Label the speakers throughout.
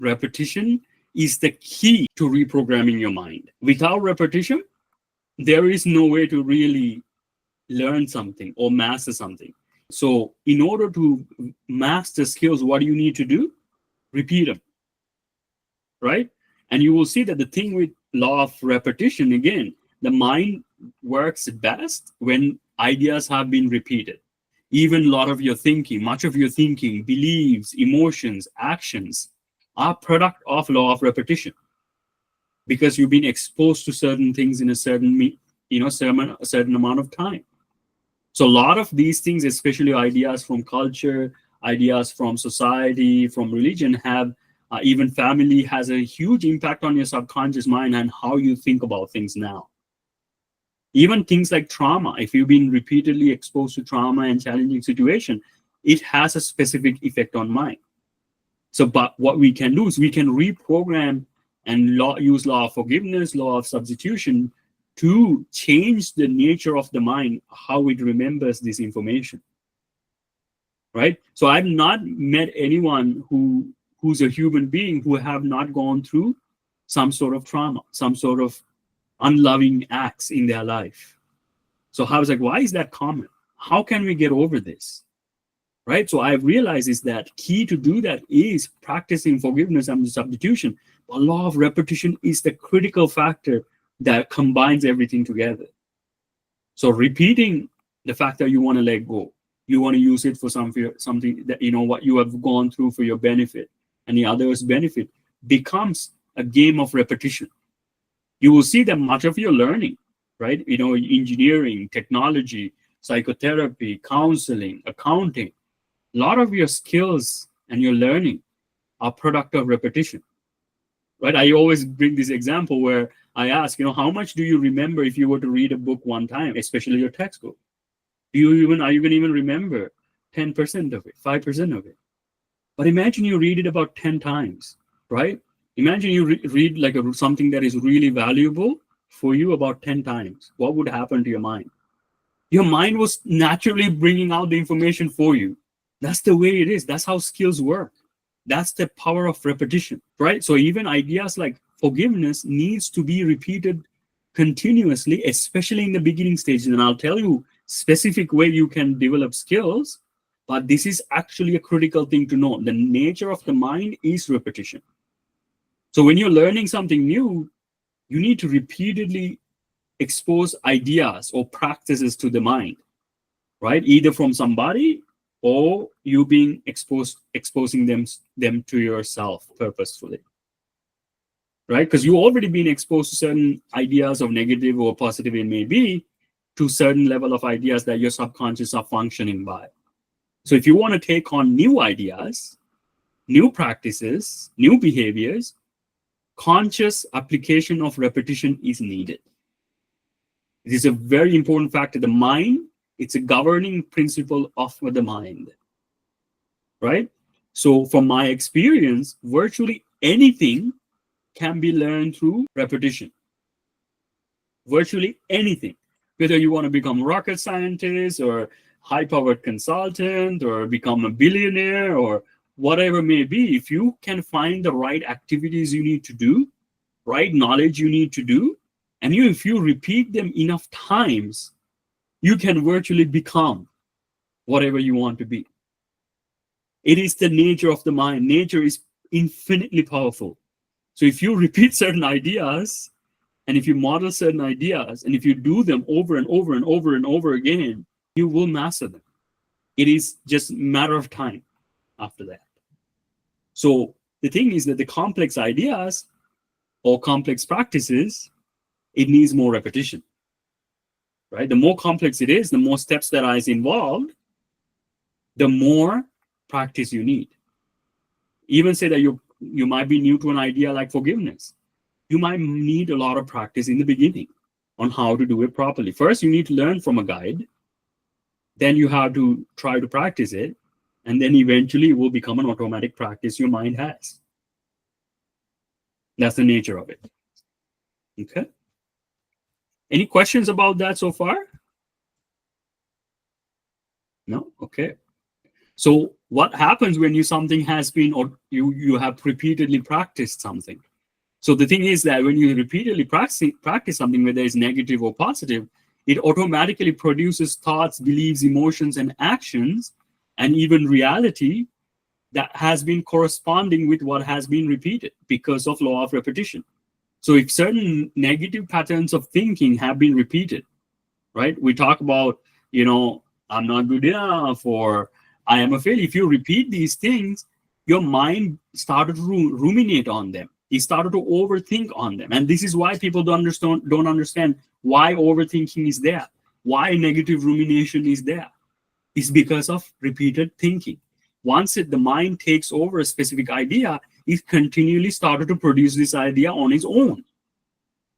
Speaker 1: repetition is the key to reprogramming your mind. Without repetition, there is no way to really learn something or master something. So in order to master skills, what do you need to do? Repeat them, right? And you will see that the thing with law of repetition, again, the mind works best when ideas have been repeated. Even a lot of your thinking, much of your thinking, beliefs, emotions, actions are product of law of repetition, because you've been exposed to certain things in a certain, a certain amount of time. So a lot of these things, especially ideas from culture, ideas from society, from religion, have even family has a huge impact on your subconscious mind and how you think about things now. Even things like trauma, if you've been repeatedly exposed to trauma and challenging situation, it has a specific effect on mind. So, but what we can do is we can reprogram and use law of forgiveness, law of substitution to change the nature of the mind, how it remembers this information, right? So I've not met anyone who's a human being who have not gone through some sort of trauma, some sort of unloving acts in their life. So I was like, why is that common? How can we get over this? Right? So I've realized is that key to do that is practicing forgiveness and substitution. But law of repetition is the critical factor that combines everything together. So repeating the fact that you want to let go, you want to use it for something that, what you have gone through for your benefit and the other's benefit, becomes a game of repetition. You will see that much of your learning, right? Engineering, technology, psychotherapy, counseling, accounting, a lot of your skills and your learning are product of repetition, right? I always bring this example where I ask, how much do you remember if you were to read a book one time, especially your textbook? Are you going to even remember 10% of it, 5% of it? But imagine you read it about 10 times, right? Imagine you read like something that is really valuable for you about 10 times. What would happen to your mind? Your mind was naturally bringing out the information for you. That's the way it is. That's how skills work. That's the power of repetition, right? So even ideas like forgiveness needs to be repeated continuously, especially in the beginning stages. And I'll tell you specific way you can develop skills, but this is actually a critical thing to know. The nature of the mind is repetition. So when you're learning something new, you need to repeatedly expose ideas or practices to the mind, right? Either from somebody or you being exposing them to yourself purposefully, right? Because you already been exposed to certain ideas of negative or positive it may be, to certain level of ideas that your subconscious are functioning by. So if you want to take on new ideas, new practices, new behaviors, conscious application of repetition is needed. It is a very important factor. The mind, it's a governing principle of the mind, right? So from my experience, virtually anything can be learned through repetition. Virtually anything, whether you want to become a rocket scientist or high-powered consultant or become a billionaire or whatever it may be, if you can find the right activities you need to do, right knowledge you need to do, and if you repeat them enough times, you can virtually become whatever you want to be. It is the nature of the mind. Nature is infinitely powerful. So if you repeat certain ideas, and if you model certain ideas, and if you do them over and over and over and over again, you will master them. It is just a matter of time after that. So the thing is that the complex ideas or complex practices, it needs more repetition, right? The more complex it is, the more steps that are involved, the more practice you need. Even say that you might be new to an idea like forgiveness. You might need a lot of practice in the beginning on how to do it properly. First, you need to learn from a guide. Then you have to try to practice it. And then eventually it will become an automatic practice your mind has. That's the nature of it. Okay. Any questions about that so far? No? Okay. So What happens when something has been, or you have repeatedly practiced something? So the thing is that when you repeatedly practice something, whether it's negative or positive, it automatically produces thoughts, beliefs, emotions, and actions, and even reality that has been corresponding with what has been repeated because of law of repetition. So if certain negative patterns of thinking have been repeated, right? We talk about, I'm not good enough, or I am a failure. If you repeat these things, your mind started to ruminate on them. It started to overthink on them. And this is why people don't understand why overthinking is there, why negative rumination is there. It's because of repeated thinking. Once the mind takes over a specific idea, it continually started to produce this idea on its own,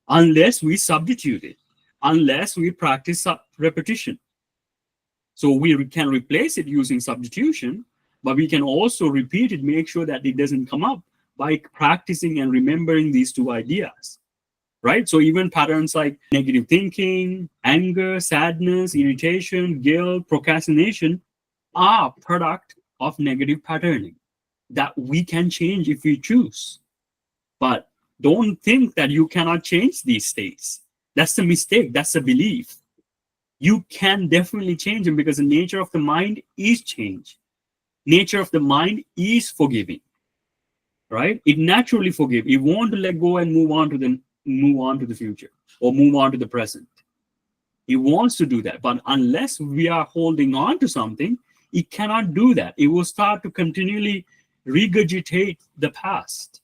Speaker 1: unless we substitute it, unless we practice repetition. So we can replace it using substitution, but we can also repeat it, make sure that it doesn't come up by practicing and remembering these two ideas, right? So even patterns like negative thinking, anger, sadness, irritation, guilt, procrastination are product of negative patterning that we can change if we choose. But don't think that you cannot change these states. That's the mistake. That's the belief. You can definitely change them because the nature of the mind is change. Nature of the mind is forgiving, right? It naturally forgives. It wants to let go and move on to the future or move on to the present. It wants to do that. But unless we are holding on to something, it cannot do that. It will start to continually regurgitate the past,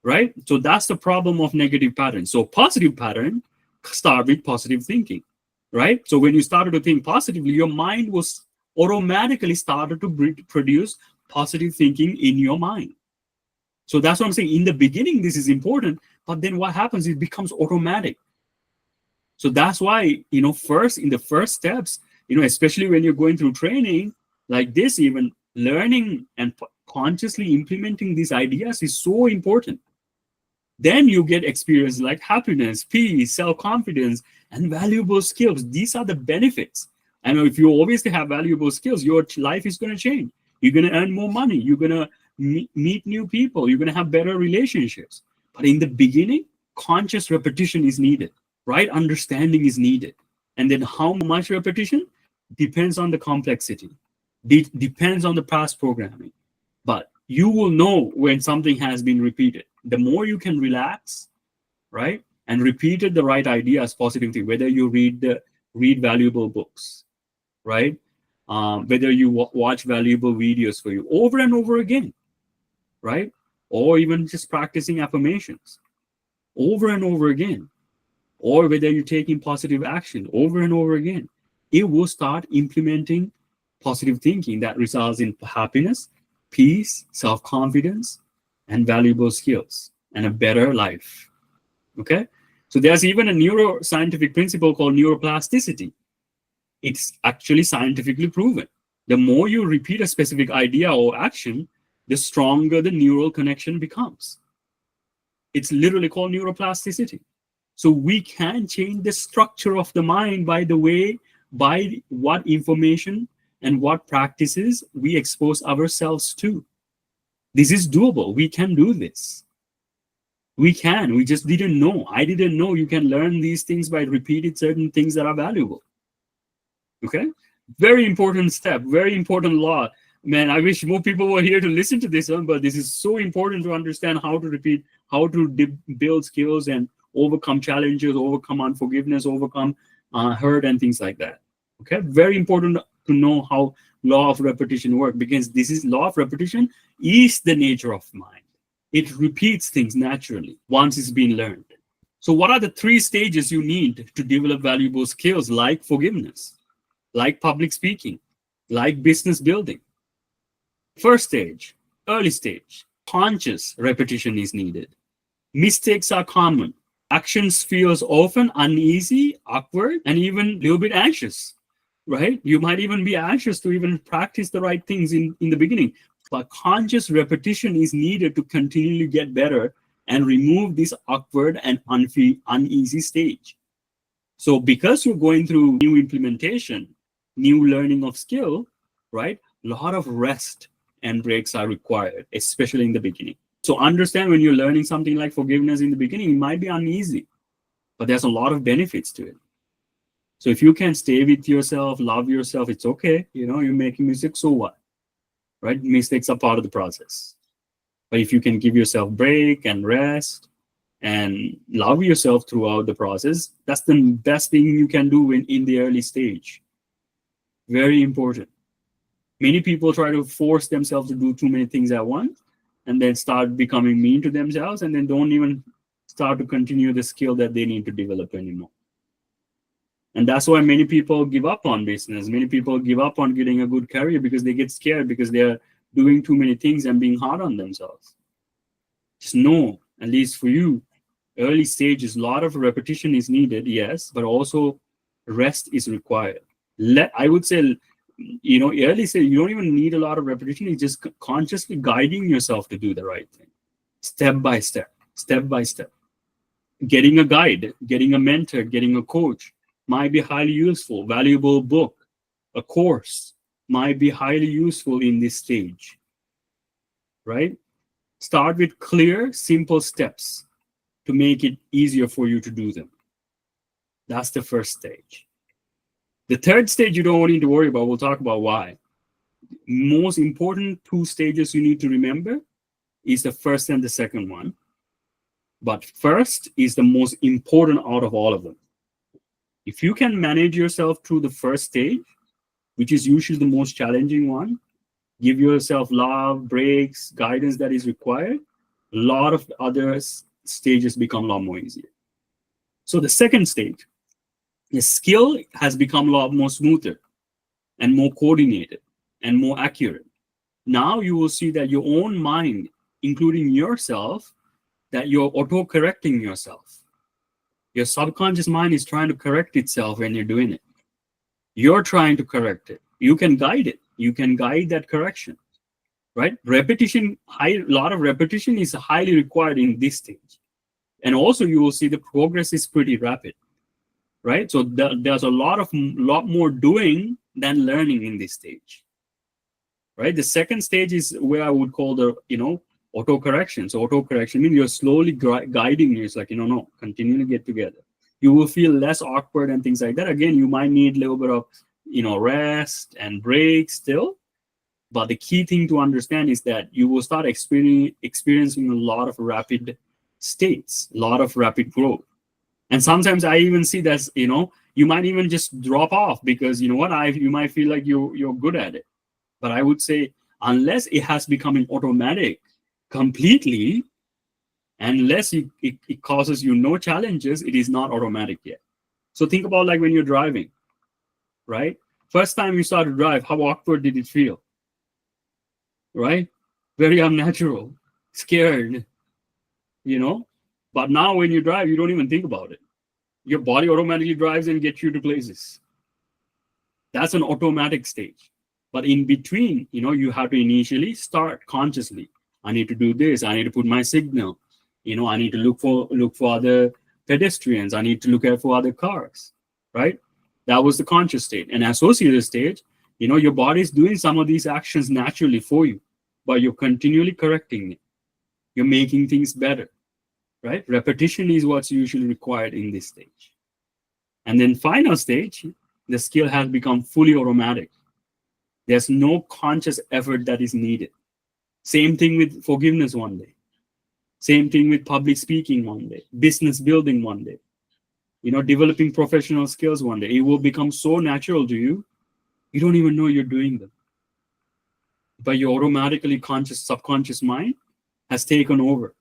Speaker 1: right? So that's the problem of negative patterns. So positive pattern start with positive thinking, right? So when you started to think positively, your mind was automatically started to produce positive thinking in your mind. So that's what I'm saying. In the beginning, this is important, but then what happens? It becomes automatic. So that's why, first in the first steps, especially when you're going through training like this, even learning and consciously implementing these ideas is so important. Then you get experience like happiness, peace, self-confidence, and valuable skills. These are the benefits. And if you always have valuable skills, your life is going to change. You're going to earn more money. You're going to meet new people. You're going to have better relationships. But in the beginning, conscious repetition is needed. Right understanding is needed. And then how much repetition depends on the complexity. It depends on the past programming. But you will know when something has been repeated. The more you can relax, right, and repeat the right ideas, positive thing, whether you read valuable books, right, whether you watch valuable videos for you over and over again, right, or even just practicing affirmations over and over again, or whether you're taking positive action over and over again, it will start implementing positive thinking that results in happiness, peace, self-confidence, and valuable skills, and a better life. Okay? So there's even a neuroscientific principle called neuroplasticity. It's actually scientifically proven. The more you repeat a specific idea or action, the stronger the neural connection becomes. It's literally called neuroplasticity. So we can change the structure of the mind by what information and what practices we expose ourselves to. This is doable. We can do this. We can. We just didn't know. I didn't know you can learn these things by repeating certain things that are valuable. Okay? Very important step, very important law. Man, I wish more people were here to listen to this one, but this is so important to understand how to repeat, how to build skills and overcome challenges, overcome unforgiveness, overcome hurt and things like that. Okay? Very important to know how law of repetition works, because this is law of repetition is the nature of mind. It repeats things naturally once it's been learned. So what are the 3 stages you need to develop valuable skills like forgiveness, like public speaking, like business building? First stage, early stage, conscious repetition is needed. Mistakes are common. Actions feels often uneasy, awkward, and even a little bit anxious, right? You might even be anxious to even practice the right things in the beginning. But conscious repetition is needed to continually get better and remove this awkward and uneasy stage. So because you're going through new implementation, new learning of skill, right? A lot of rest and breaks are required, especially in the beginning. So understand, when you're learning something like forgiveness in the beginning, it might be uneasy, but there's a lot of benefits to it. So if you can stay with yourself, love yourself, it's okay. You're making mistakes, so what? Right? Mistakes are part of the process. But if you can give yourself break and rest and love yourself throughout the process, that's the best thing you can do in the early stage. Very important. Many people try to force themselves to do too many things at once and then start becoming mean to themselves, and then don't even start to continue the skill that they need to develop anymore. And that's why many people give up on business. Many people give up on getting a good career because they get scared, because they're doing too many things and being hard on themselves. Just know, at least for you, early stages, a lot of repetition is needed, yes, but also rest is required. I would say, early stage, you don't even need a lot of repetition. It's just consciously guiding yourself to do the right thing, step by step, step by step. Getting a guide, getting a mentor, getting a coach might be highly useful. Valuable book, a course might be highly useful in this stage, right? Start with clear, simple steps to make it easier for you to do them. That's the first stage. The third stage you don't need to worry about. We'll talk about why. Most important two stages you need to remember is the first and the second one. But first is the most important out of all of them. If you can manage yourself through the first stage, which is usually the most challenging one, give yourself love, breaks, guidance that is required, a lot of other stages become a lot more easier. So the second stage, the skill has become a lot more smoother and more coordinated and more accurate. Now you will see that your own mind, including yourself, that you're auto-correcting yourself. Your subconscious mind is trying to correct itself when you're doing it. You're trying to correct it. You can guide it. You can guide that correction, right? Repetition, a lot of repetition is highly required in this stage. And also you will see the progress is pretty rapid, right? So there's a lot more doing than learning in this stage, right? The second stage is where I would call the, auto-correction. So auto-correction means you're slowly guiding you. It's like, no, continue to get together. You will feel less awkward and things like that. Again, you might need a little bit of, rest and break still. But the key thing to understand is that you will start experiencing a lot of rapid states, a lot of rapid growth. And sometimes I even see that, you might even just drop off because, you might feel like you're good at it. But I would say, unless it has become automatic completely, unless it causes you no challenges, it is not automatic yet. So think about like when you're driving, right? First time you start to drive, how awkward did it feel? Right? Very unnatural, scared, But now when you drive, you don't even think about it. Your body automatically drives and gets you to places. That's an automatic stage. But in between, you have to initially start consciously. I need to do this. I need to put my signal. I need to look for other pedestrians. I need to look out for other cars, right? That was the conscious state. And associated stage, your body is doing some of these actions naturally for you, but you're continually correcting it. You're making things better, right? Repetition is what's usually required in this stage. And then final stage, the skill has become fully automatic. There's no conscious effort that is needed. Same thing with forgiveness one day. Same thing with public speaking one day, business building one day, developing professional skills one day. It will become so natural to you, you don't even know you're doing them. But your automatically subconscious mind has taken over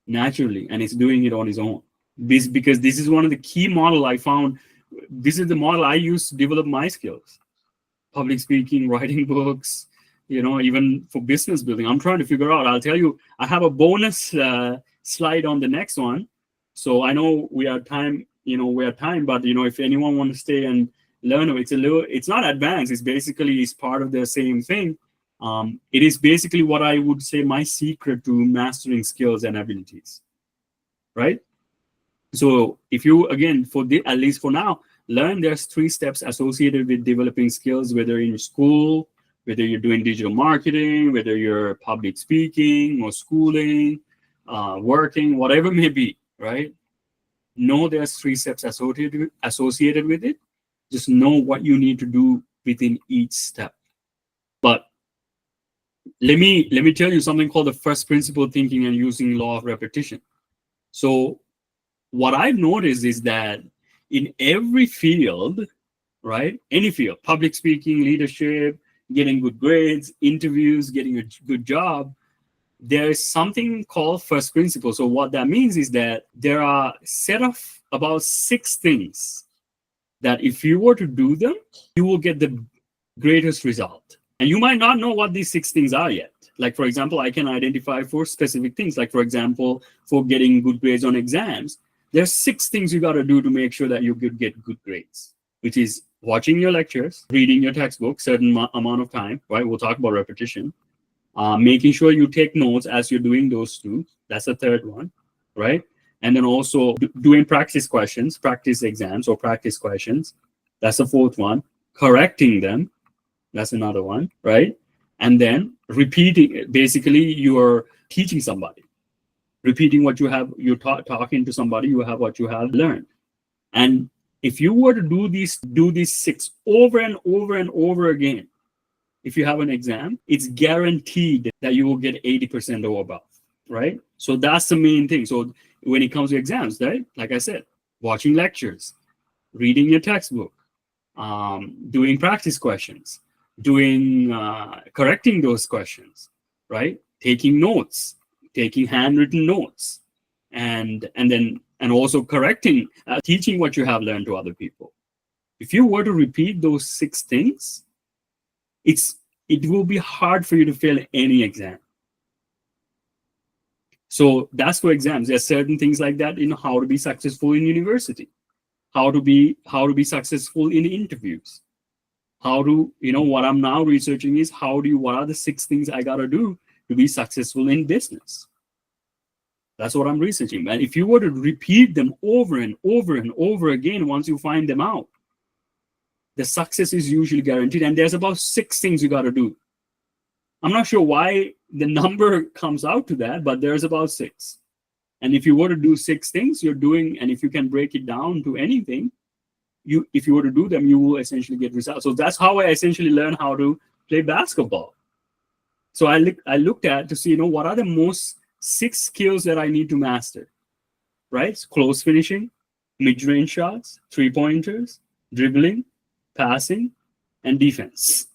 Speaker 1: naturally, and it's doing it on its own. Because this is one of the key model I found. This is the model I use to develop my skills. Public speaking, writing books, even for business building. I'm trying to figure out. I'll tell you, I have a bonus slide on the next one. So I know we are time, but if anyone wants to stay and learn, it's not advanced. It's part of the same thing. It is basically what I would say my secret to mastering skills and abilities, right? So if you, again, at least for now, learn there's 3 steps associated with developing skills, whether in school, whether you're doing digital marketing, whether you're public speaking or schooling, working, whatever it may be, right? Know there's 3 steps associated with it. Just know what you need to do within each step. But let me tell you something called the first principle thinking and using law of repetition. So what I've noticed is that in every field, right? Any field, public speaking, leadership, getting good grades, interviews, getting a good job, there is something called first principle. So what that means is that there are a set of about 6 things that if you were to do them, you will get the greatest result. And you might not know what these 6 things are yet. Like, for example, I can identify 4 specific things. Like, for example, for getting good grades on exams, there's 6 things you got to do to make sure that you could get good grades, which is watching your lectures, reading your textbook, certain amount of time, right? We'll talk about repetition. Making sure you take notes as you're doing those 2. That's the 3rd one, right? And then also doing practice questions, practice exams or practice questions. That's the 4th one. Correcting them. That's another one, right? And then repeating, basically you're teaching somebody. Repeating what you have, you're talking to somebody, you have what you have learned. And if you were to do these 6 over and over and over again, if you have an exam, it's guaranteed that you will get 80% or above, right? So that's the main thing. So when it comes to exams, right? Like I said, watching lectures, reading your textbook, doing practice questions, doing correcting those questions, right? Taking notes, taking handwritten notes, and also correcting, teaching what you have learned to other people. If you were to repeat those 6 things, it will be hard for you to fail any exam. So that's for exams. There's certain things like that in how to be successful in university, how to be successful in interviews, how to, what I'm now researching is what are the 6 things I gotta do to be successful in business. That's what I'm researching. And if you were to repeat them over and over and over again, once you find them out, the success is usually guaranteed. And there's about 6 things you got to do. I'm not sure why the number comes out to that, but there's about 6. And if you were to do 6 things you're doing, and if you can break it down to anything, if you were to do them, you will essentially get results. So that's how I essentially learned how to play basketball. So I looked at to see, what are the most 6 skills that I need to master, right? Close finishing, mid-range shots, 3-pointers, dribbling, passing, and defense,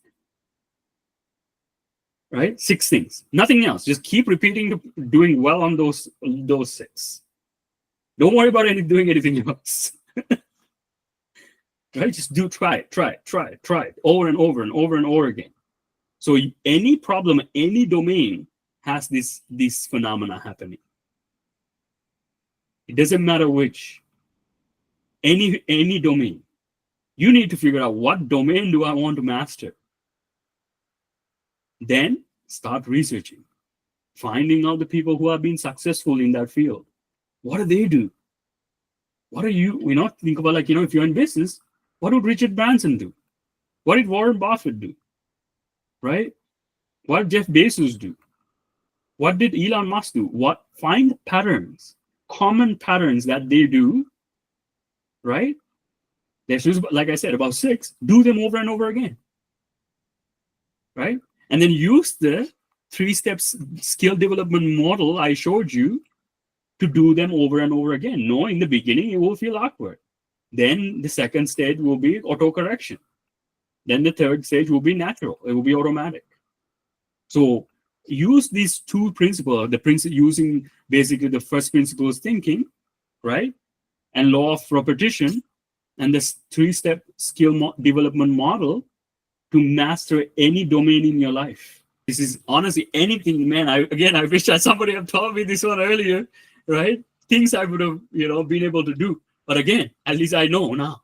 Speaker 1: right? 6 things, nothing else. Just keep repeating, doing well on those 6. Don't worry about doing anything else. Right? Just try it over and over and over and over again. So any problem, any domain has this phenomena happening. It doesn't matter which, any domain. You need to figure out, what domain do I want to master? Then start researching, finding out the people who have been successful in that field. What do they do? What are you, think about, if you're in business, what would Richard Branson do? What did Warren Buffett do? Right? What did Jeff Bezos do? What did Elon Musk do? Find patterns, common patterns that they do, right? There's just, like I said, about 6. Do them over and over again, right? And then use the 3-step skill development model I showed you to do them over and over again. No, in the beginning, it will feel awkward. Then the 2nd stage will be auto-correction. Then the 3rd stage will be natural. It will be automatic. So use these 2 principles, using basically the first principle is thinking, right? And law of repetition, and this 3-step skill development model to master any domain in your life. This is honestly anything, man. I wish that somebody had taught me this one earlier, right? Things I would have, been able to do. But again, at least I know now,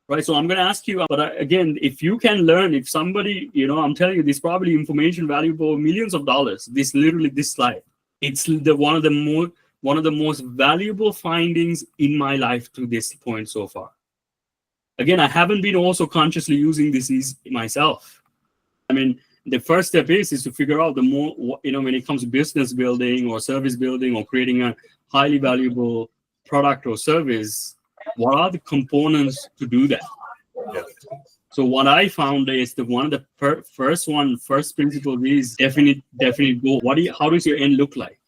Speaker 1: right? So I'm going to ask you, but again, if you can learn, if somebody, I'm telling you, this probably information valuable millions of dollars. This slide, it's one of the most valuable findings in my life to this point so far. Again, I haven't been also consciously using this myself. I mean, the first step is to figure out the more, when it comes to business building or service building or creating a highly valuable product or service, what are the components to do that?
Speaker 2: Yeah.
Speaker 1: So what I found is the one of the first principle is definite goal. How does your end look like?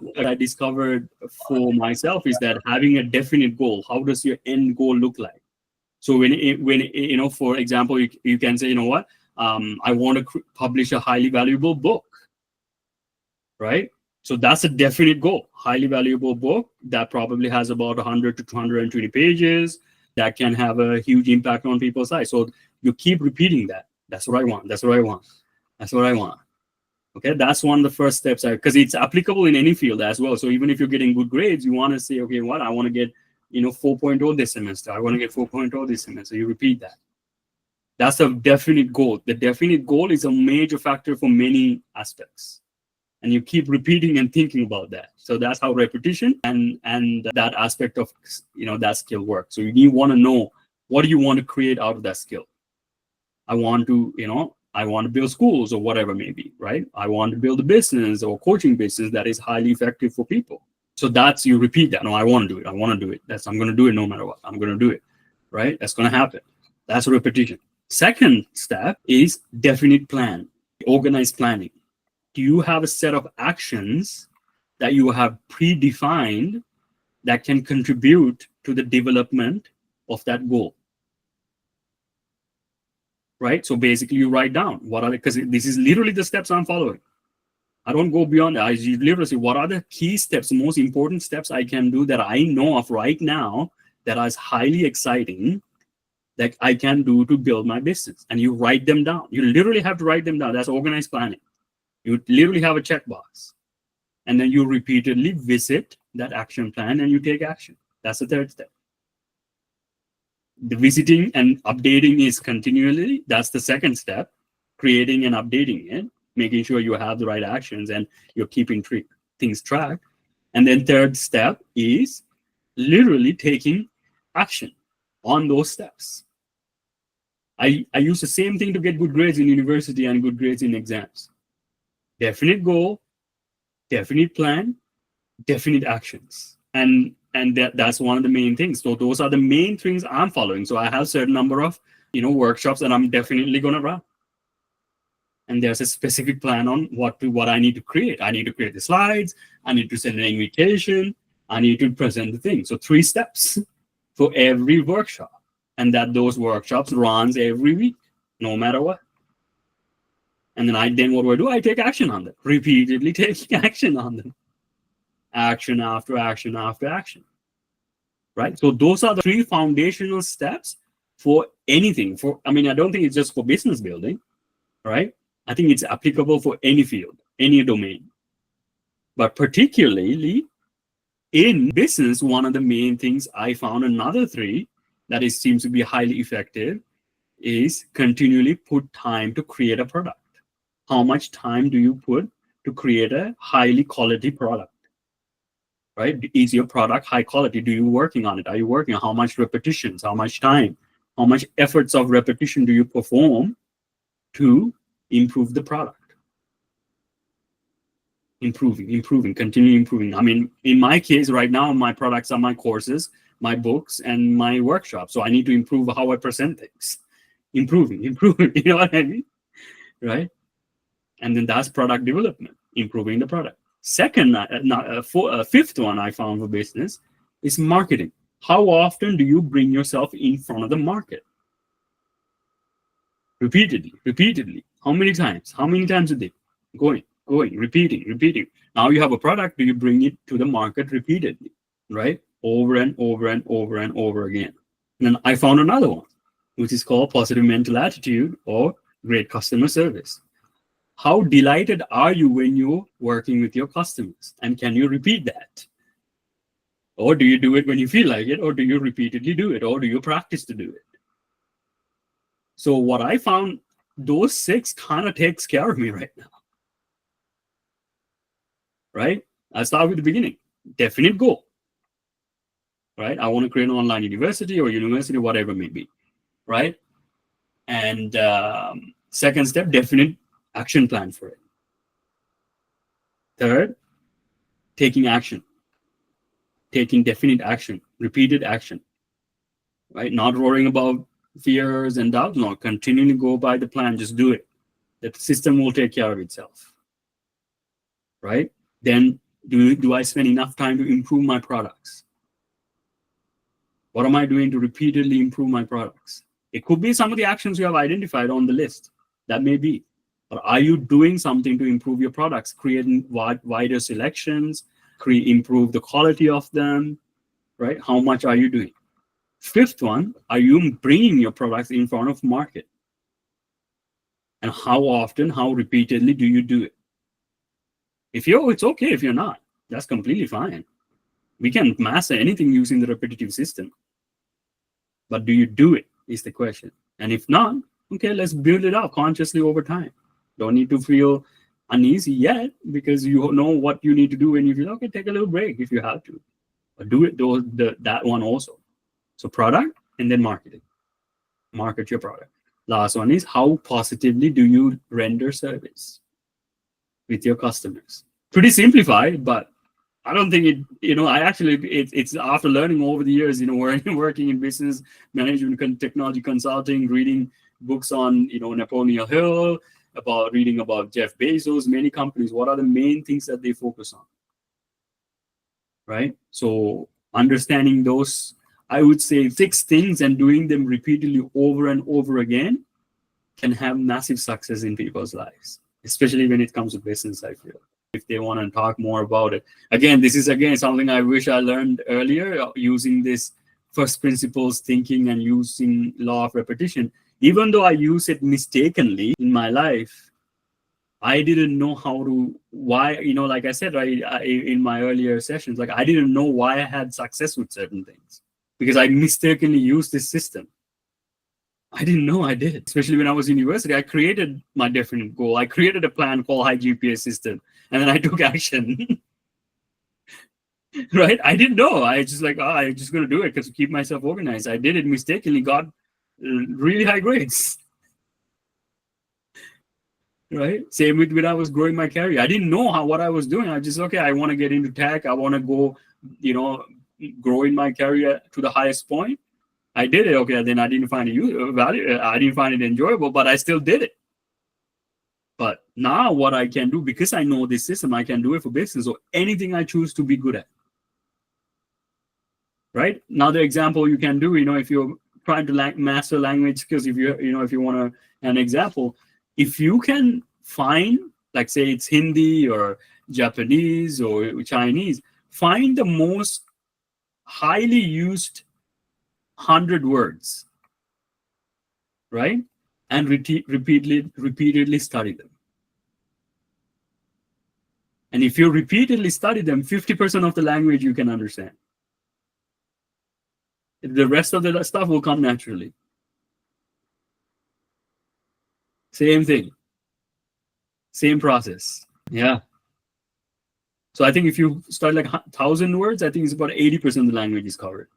Speaker 1: What I discovered for myself is that having a definite goal, how does your end goal look like? So when for example, you can say, I want to publish a highly valuable book, right? So that's a definite goal. Highly valuable book that probably has about 100 to 220 pages that can have a huge impact on people's lives. So you keep repeating that. That's what I want. That's what I want. That's what I want. Okay, that's one of the first steps, because it's applicable in any field as well. So even if you're getting good grades, you want to say, okay, I want to get 4.0 this semester. I want to get 4.0 this semester. You repeat that. That's a definite goal. The definite goal is a major factor for many aspects. And you keep repeating and thinking about that. So that's how repetition and that aspect of that skill works. So you want to know, what do you want to create out of that skill? I want to build schools or whatever maybe, right? I want to build a business or coaching business that is highly effective for people. So that's, you repeat that. No, I want to do it. I want to do it. I'm going to do it no matter what. I'm going to do it, right? That's going to happen. That's repetition. Second step is definite plan, organized planning. Do you have a set of actions that you have predefined that can contribute to the development of that goal? Right? So basically you write down because this is literally the steps I'm following. I don't go beyond that. I literally say, what are the key steps, the most important steps I can do that I know of right now that is highly exciting that I can do to build my business? And you write them down. You literally have to write them down. That's organized planning. You literally have a checkbox. And then you repeatedly visit that action plan and you take action. That's the third step. The visiting and updating is continually. That's the second step. Creating and updating it, making sure you have the right actions and you're keeping things tracked. And then third step is literally taking action on those steps. I use the same thing to get good grades in university and good grades in exams. Definite goal, definite plan, definite actions. And that's one of the main things. So those are the main things I'm following. So I have a certain number of workshops that I'm definitely going to run. And there's a specific plan on what I need to create. I need to create the slides. I need to send an invitation. I need to present the thing. So 3 steps for every workshop. And that those workshops runs every week, no matter what. And then what do? I take action on them. Repeatedly taking action on them. Action after action after action. Right? So those are the 3 foundational steps for anything. I don't think it's just for business building, right? I think it's applicable for any field, any domain. But particularly in business, one of the main things I found, another 3 that seems to be highly effective, is continually put time to create a product. How much time do you put to create a highly quality product? Right? Is your product high quality? Do you working on it? Are you working on how much repetitions, how much time, how much efforts of repetition do you perform to improve the product? Improving, continue improving. In my case right now, my products are my courses, my books, and my workshops. So I need to improve how I present things. Improving, you know what I mean? Right? And then that's product development, improving the product. Second, fifth one I found for business is marketing. How often do you bring yourself in front of the market? Repeatedly. How many times? How many times a day? Going, repeating. Now you have a product, do you bring it to the market repeatedly, right? Over and over again. And then I found another one, which is called positive mental attitude or great customer service. How delighted are you when you're working with your customers? And can you repeat that? Or do you do it when you feel like it? Or do you repeatedly do it? Or do you practice to do it? So what I found, those 6 kind of takes care of me right now. Right? I start with the beginning. Definite goal. Right? I want to create an online university or university, whatever it may be. Right? And second step, definite action plan for it. Third, taking action, taking definite action, repeated action, right? Not worrying about fears and doubts. No, continually go by the plan. Just do it. The system will take care of itself, right? Then do I spend enough time to improve my products? What am I doing to repeatedly improve my products? It could be some of the actions you have identified on the list. That may be. But are you doing something to improve your products, creating wider selections, improve the quality of them, right? How much are you doing? Fifth one, are you bringing your products in front of market? And how often, how repeatedly do you do it? If you're, it's okay if you're not. That's completely fine. We can master anything using the repetitive system. But do you do it is the question. And if not, okay, let's build it up consciously over time. Don't need to feel uneasy yet because you know what you need to do when you feel, okay, take a little break if you have to. But do it, that one also. So product and then marketing. Market your product. Last one is how positively do you render service with your customers? Pretty simplified, but I don't think it, I actually, it's after learning over the years, working in business management, technology consulting, reading books on, Napoleon Hill, reading about Jeff Bezos, many companies, what are the main things that they focus on, right? So understanding those, I would say 6 things and doing them repeatedly over and over again can have massive success in people's lives, especially when it comes to business, I feel. If they want to talk more about it. Again, this is something I wish I learned earlier, using this first principles thinking and using law of repetition. Even though I use it mistakenly in my life, I didn't know why, like I said, in my earlier sessions, like I didn't know why I had success with certain things because I mistakenly used this system. I didn't know I did, especially when I was in university. I created my definite goal. I created a plan called High GPA System, and then I took action. Right? I didn't know. I just I'm just going to do it because to keep myself organized. I did it mistakenly, got really high grades. Right? Same with when I was growing my career. I didn't know what I was doing. I just, okay, I want to get into tech. I want to go, grow in my career to the highest point. I did it. Okay, then I didn't find it value. I didn't find it enjoyable, but I still did it. But now what I can do, because I know this system, I can do it for business or anything I choose to be good at. Right? Another example you can do, if you're trying to master language skills, if you want an example, if you can find, like say it's Hindi or Japanese or Chinese, find the most highly used 100 words, right? And repeatedly study them. And if you repeatedly study them, 50% of the language you can understand. The rest of the stuff will come naturally. Same thing. Same process. Yeah. So I think if you start like 1,000 words, I think it's about 80% of the language is covered.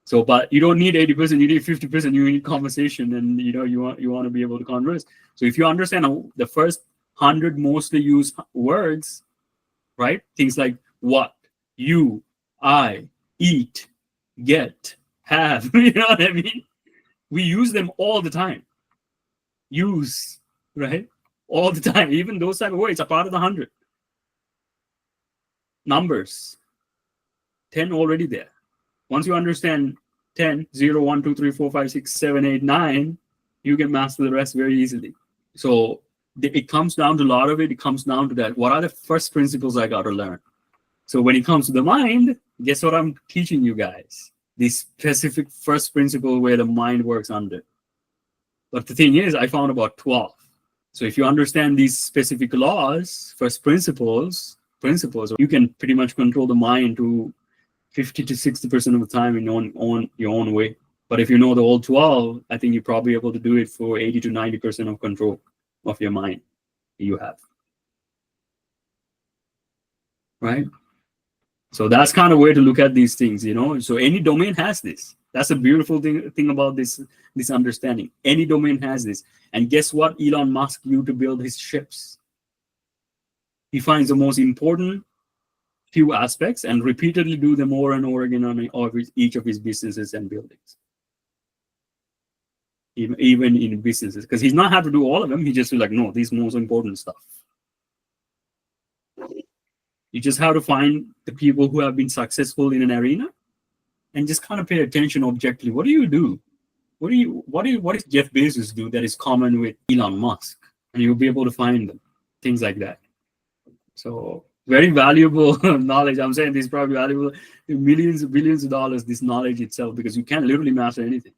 Speaker 1: So, but you don't need 80%, you need 50%, you need conversation, and you want to be able to converse. So if you understand the first 100 mostly used words, right? Things like what, you, I, eat, get, have, you know what I mean? We use them all the time. Use, right? All the time. Even those type of words are part of the 100. Numbers, 10 already there. Once you understand 10, 0, 1, 2, 3, 4, 5, 6, 7, 8, 9, you can master the rest very easily. So it comes down to a lot of it. It comes down to that. What are the first principles I got to learn? So when it comes to the mind, guess what I'm teaching you guys? The specific first principle where the mind works under. But the thing is, I found about 12. So if you understand these specific laws, first principles, you can pretty much control the mind to 50 to 60% of the time in your own way. But if you know the whole 12, I think you're probably able to do it for 80 to 90% of control of your mind you have. Right? So that's kind of way to look at these things, So any domain has this. That's a beautiful thing about this understanding. Any domain has this. And guess what Elon Musk used to build his ships? He finds the most important few aspects and repeatedly do them over and over again on each of his businesses and buildings. Even in businesses, because he's not have to do all of them. He just like, no, these most important stuff. You just have to find the people who have been successful in an arena and just kind of pay attention objectively. What do you do? What does Jeff Bezos do that is common with Elon Musk? And you'll be able to find them, things like that. So very valuable knowledge. I'm saying this is probably valuable millions, billions of dollars, this knowledge itself, because you can't literally master anything.